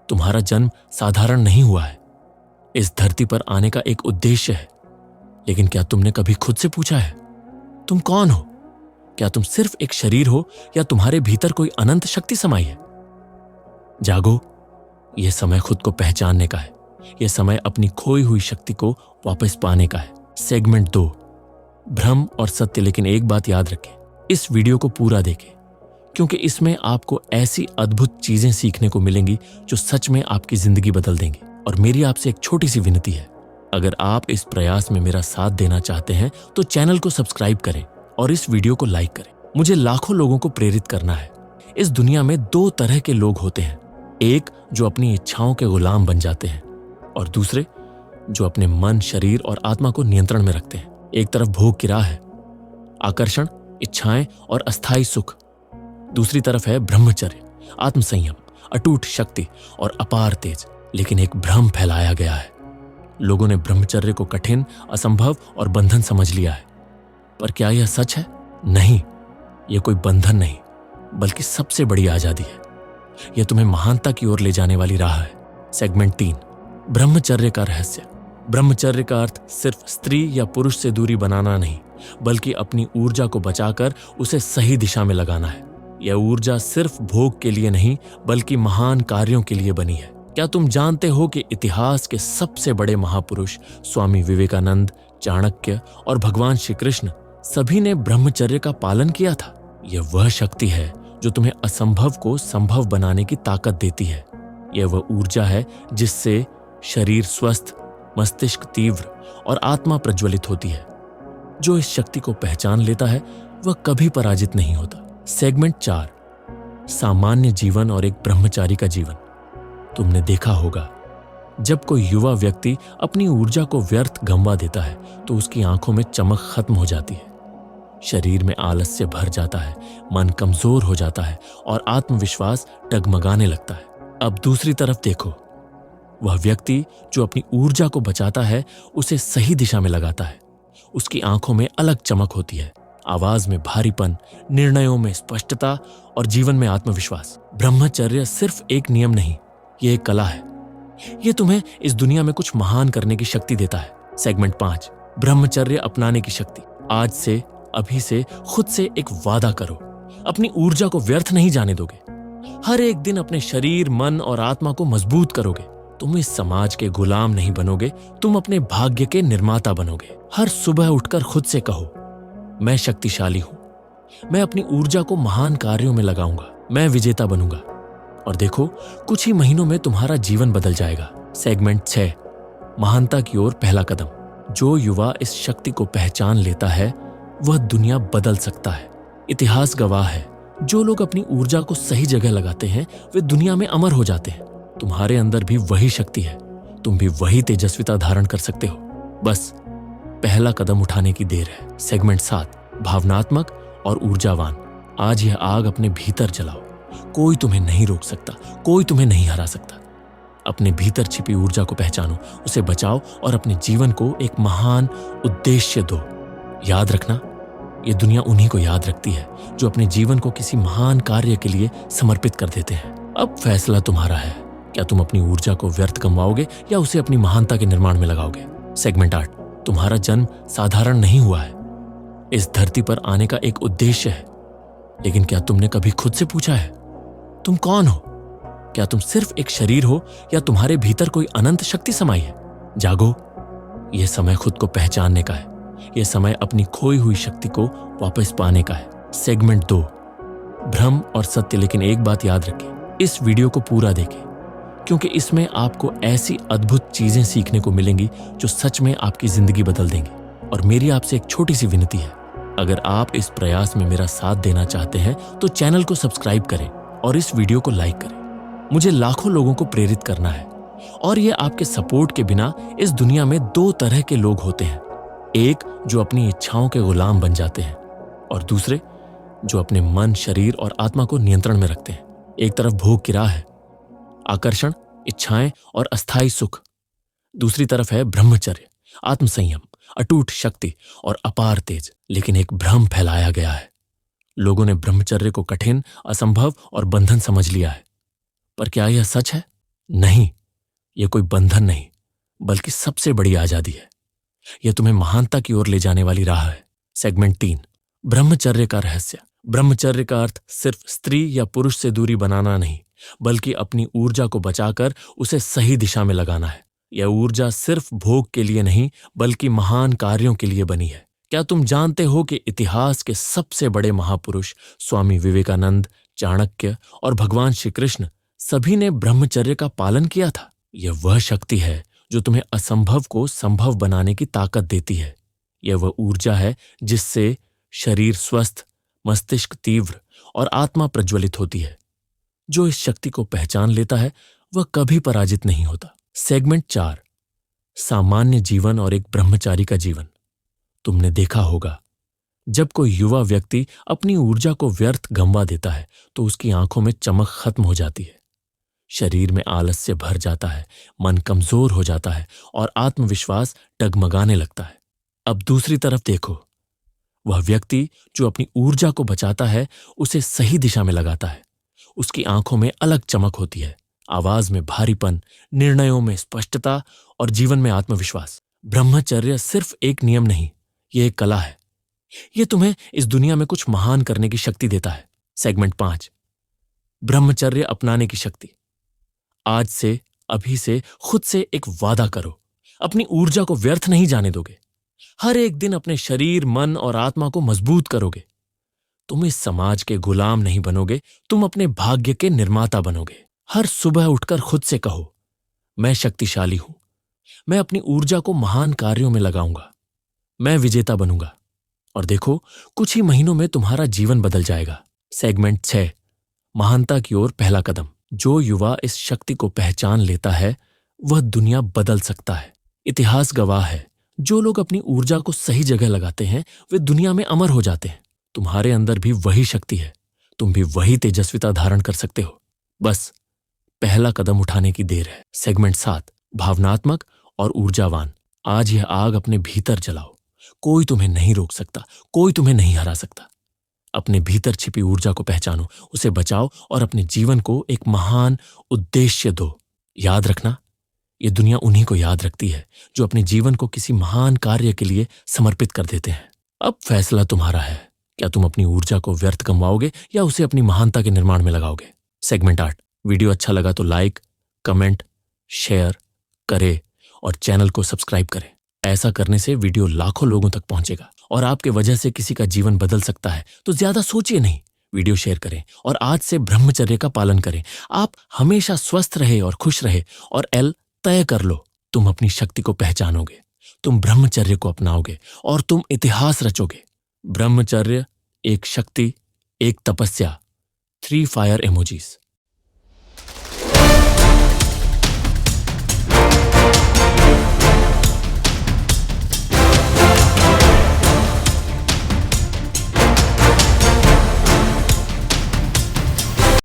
तुम्हारा जन्म साधारण नहीं हुआ है। इस धरती पर आने का एक उद्देश्य है। लेकिन क्या तुमने कभी खुद से पूछा है, तुम कौन हो? क्या तुम सिर्फ एक शरीर हो या तुम्हारे भीतर कोई अनंत शक्ति समाई है? जागो, यह समय खुद को पहचानने का है। यह समय अपनी खोई हुई शक्ति को वापस पाने का है। सेगमेंट 2, भ्रम और सत्य। लेकिन एक बात याद रखें, इस वीडियो को पूरा देखें, क्योंकि इसमें आपको ऐसी अद्भुत चीजें सीखने को मिलेंगी जो सच में आपकी जिंदगी बदल देंगी। और मेरी आपसे एक छोटी सी विनती है, अगर आप इस प्रयास में मेरा साथ देना चाहते हैं तो चैनल को सब्सक्राइब करें और इस वीडियो को लाइक करें। मुझे लाखों लोगों को प्रेरित करना है। इस दुनिया में 2 तरह के लोग होते हैं, एक जो अपनी इच्छाओं के गुलाम बन जाते हैं और दूसरे जो अपने मन, शरीर और आत्मा को नियंत्रण में रखते हैं। एक तरफ भोग की राह है, आकर्षण, इच्छाएं और अस्थायी सुख। दूसरी तरफ है ब्रह्मचर्य, आत्मसंयम, अटूट शक्ति और अपार तेज। लेकिन एक भ्रम फैलाया गया है। लोगों ने ब्रह्मचर्य को कठिन, असंभव और बंधन समझ लिया है। पर क्या यह सच है? नहीं, यह कोई बंधन नहीं, बल्कि सबसे बड़ी आजादी है। यह तुम्हें महानता की ओर ले जाने वाली राह है। सेगमेंट 3, ब्रह्मचर्य का रहस्य। ब्रह्मचर्य का अर्थ सिर्फ स्त्री या पुरुष से दूरी बनाना नहीं, बल्कि अपनी ऊर्जा को बचाकर उसे सही दिशा में लगाना है। यह ऊर्जा सिर्फ भोग के लिए नहीं, बल्कि महान कार्यों के लिए बनी है। क्या तुम जानते हो कि इतिहास के सबसे बड़े महापुरुष स्वामी विवेकानंद, चाणक्य और भगवान श्री कृष्ण सभी ने ब्रह्मचर्य का पालन किया था? यह वह शक्ति है जो तुम्हें असंभव को संभव बनाने की ताकत देती है। यह वह ऊर्जा है जिससे शरीर स्वस्थ, मस्तिष्क तीव्र और आत्मा प्रज्वलित होती है। जो इस शक्ति को पहचान लेता है वह कभी पराजित नहीं होता। सेगमेंट 4, सामान्य जीवन और एक ब्रह्मचारी का जीवन। तुमने देखा होगा, जब कोई युवा व्यक्ति अपनी ऊर्जा को व्यर्थ गंवा देता है तो उसकी आंखों में चमक खत्म हो जाती है, शरीर में आलस्य भर जाता है, मन कमजोर हो जाता है और आत्मविश्वास डगमगाने लगता है। अब दूसरी तरफ देखो, वह व्यक्ति जो अपनी ऊर्जा को बचाता है, उसे सही दिशा में लगाता है, उसकी आंखों में अलग चमक होती है, आवाज में भारीपन, निर्णयों में स्पष्टता और जीवन में आत्मविश्वास। ब्रह्मचर्य सिर्फ एक नियम नहीं, यह एक कला है। यह तुम्हें इस दुनिया में कुछ महान करने की शक्ति देता है। सेगमेंट 5, ब्रह्मचर्य अपनाने की शक्ति। आज से, अभी से खुद से एक वादा करो, अपनी ऊर्जा को व्यर्थ नहीं जाने दोगे। हर एक दिन अपने शरीर, मन और आत्मा को मजबूत करोगे। तुम इस समाज के गुलाम नहीं बनोगे, तुम अपने भाग्य के निर्माता बनोगे। हर सुबह उठकर खुद से कहो, मैं शक्तिशाली हूं, मैं अपनी ऊर्जा को महान कार्यों में लगाऊंगा, मैं विजेता बनूंगा। और देखो, कुछ ही महीनों में तुम्हारा जीवन बदल जाएगा। सेगमेंट 6, महानता की ओर पहला कदम। जो युवा इस शक्ति को पहचान लेता है वह दुनिया बदल सकता है। इतिहास गवाह है, जो लोग अपनी ऊर्जा को सही जगह लगाते हैं वे दुनिया में अमर हो जाते हैं। तुम्हारे अंदर भी वही शक्ति है, तुम भी वही तेजस्विता धारण कर सकते हो। बस पहला कदम उठाने की देर है। सेगमेंट 7, भावनात्मक और ऊर्जावान। आज यह आग अपने भीतर जलाओ। कोई तुम्हें नहीं रोक सकता, कोई तुम्हें नहीं हरा सकता। अपने भीतर छिपी ऊर्जा को पहचानो, उसे बचाओ और अपने जीवन को एक महान उद्देश्य दो। याद रखना, यह दुनिया उन्हीं को याद रखती है जो अपने जीवन को किसी महान कार्य के लिए समर्पित कर देते हैं। अब फैसला तुम्हारा है, क्या तुम अपनी ऊर्जा को व्यर्थ गंवाओगे या उसे अपनी महानता के निर्माण में लगाओगे? सेगमेंट 8, तुम्हारा जन्म साधारण नहीं हुआ है। इस धरती पर आने का एक उद्देश्य है। लेकिन क्या तुमने कभी खुद से पूछा है, तुम कौन हो? क्या तुम सिर्फ एक शरीर हो या तुम्हारे भीतर कोई अनंत शक्ति समाई है? जागो, यह समय खुद को पहचानने का है। यह समय अपनी खोई हुई शक्ति को वापस पाने का है। सेगमेंट 2, भ्रम और सत्य। लेकिन एक बात याद रखें, इस वीडियो को पूरा देखें, क्योंकि इसमें आपको ऐसी अद्भुत चीजें सीखने को मिलेंगी जो सच में आपकी जिंदगी बदल देंगी। और मेरी आपसे एक छोटी सी विनती है, अगर आप इस प्रयास में मेरा साथ देना चाहते हैं तो चैनल को सब्सक्राइब करें और इस वीडियो को लाइक करें। मुझे लाखों लोगों को प्रेरित करना है और ये आपके सपोर्ट के बिना इस दुनिया में 2 तरह के लोग होते हैं, एक जो अपनी इच्छाओं के गुलाम बन जाते हैं और दूसरे जो अपने मन, शरीर और आत्मा को नियंत्रण में रखते हैं। एक तरफ भोग की राह है, आकर्षण, इच्छाएं और अस्थायी सुख। दूसरी तरफ है ब्रह्मचर्य, आत्मसंयम, अटूट शक्ति और अपार तेज। लेकिन एक भ्रम फैलाया गया है। लोगों ने ब्रह्मचर्य को कठिन, असंभव और बंधन समझ लिया है। पर क्या यह सच है? नहीं, यह कोई बंधन नहीं, बल्कि सबसे बड़ी आजादी है। यह तुम्हें महानता की ओर ले जाने वाली राह है। सेगमेंट 3, ब्रह्मचर्य का रहस्य। ब्रह्मचर्य का अर्थ सिर्फ स्त्री या पुरुष से दूरी बनाना नहीं, बल्कि अपनी ऊर्जा को बचाकर उसे सही दिशा में लगाना है। यह ऊर्जा सिर्फ भोग के लिए नहीं, बल्कि महान कार्यों के लिए बनी है। क्या तुम जानते हो कि इतिहास के सबसे बड़े महापुरुष स्वामी विवेकानंद, चाणक्य और भगवान श्री कृष्ण सभी ने ब्रह्मचर्य का पालन किया था? यह वह शक्ति है जो तुम्हें असंभव को संभव बनाने की ताकत देती है। यह वह ऊर्जा है जिससे शरीर स्वस्थ, मस्तिष्क तीव्र और आत्मा प्रज्वलित होती है। जो इस शक्ति को पहचान लेता है वह कभी पराजित नहीं होता। सेगमेंट 4, सामान्य जीवन और एक ब्रह्मचारी का जीवन। तुमने देखा होगा, जब कोई युवा व्यक्ति अपनी ऊर्जा को व्यर्थ गंवा देता है तो उसकी आंखों में चमक खत्म हो जाती है, शरीर में आलस्य भर जाता है, मन कमजोर हो जाता है और आत्मविश्वास डगमगाने लगता है। अब दूसरी तरफ देखो, वह व्यक्ति जो अपनी ऊर्जा को बचाता है, उसे सही दिशा में लगाता है, उसकी आंखों में अलग चमक होती है, आवाज में भारीपन, निर्णयों में स्पष्टता और जीवन में आत्मविश्वास। ब्रह्मचर्य सिर्फ एक नियम नहीं, यह एक कला है। यह तुम्हें इस दुनिया में कुछ महान करने की शक्ति देता है। सेगमेंट 5, ब्रह्मचर्य अपनाने की शक्ति। आज से, अभी से खुद से एक वादा करो, अपनी ऊर्जा को व्यर्थ नहीं जाने दोगे। हर एक दिन अपने शरीर, मन और आत्मा को मजबूत करोगे। तुम इस समाज के गुलाम नहीं बनोगे, तुम अपने भाग्य के निर्माता बनोगे। हर सुबह उठकर खुद से कहो, मैं शक्तिशाली हूं, मैं अपनी ऊर्जा को महान कार्यों में लगाऊंगा, मैं विजेता बनूंगा। और देखो, कुछ ही महीनों में तुम्हारा जीवन बदल जाएगा। सेगमेंट 6, महानता की ओर पहला कदम। जो युवा इस शक्ति को पहचान लेता है वह दुनिया बदल सकता है। इतिहास गवाह है, जो लोग अपनी ऊर्जा को सही जगह लगाते हैं वे दुनिया में अमर हो जाते हैं। तुम्हारे अंदर भी वही शक्ति है, तुम भी वही तेजस्विता धारण कर सकते हो। बस पहला कदम उठाने की देर है। सेगमेंट 7, भावनात्मक और ऊर्जावान। आज यह आग अपने भीतर जलाओ। कोई तुम्हें नहीं रोक सकता, कोई तुम्हें नहीं हरा सकता। अपने भीतर छिपी ऊर्जा को पहचानो, उसे बचाओ और अपने जीवन को एक महान उद्देश्य दो। याद रखना, यह दुनिया उन्हीं को याद रखती है जो अपने जीवन को किसी महान कार्य के लिए समर्पित कर देते हैं। अब फैसला तुम्हारा है, क्या तुम अपनी ऊर्जा को व्यर्थ गंवाओगे या उसे अपनी महानता के निर्माण में लगाओगे। सेगमेंट 8, वीडियो अच्छा लगा तो लाइक, कमेंट, शेयर करें और चैनल को सब्सक्राइब करें। ऐसा करने से वीडियो लाखों लोगों तक पहुंचेगा और आपके वजह से किसी का जीवन बदल सकता है। तो ज्यादा सोचिए नहीं, वीडियो शेयर करें और आज से ब्रह्मचर्य का पालन करें। आप हमेशा स्वस्थ रहे और खुश रहे। और एल तय कर लो, तुम अपनी शक्ति को पहचानोगे, तुम ब्रह्मचर्य को अपनाओगे और तुम इतिहास रचोगे। ब्रह्मचर्य, एक शक्ति, एक तपस्या। 3 फायर इमोजीज।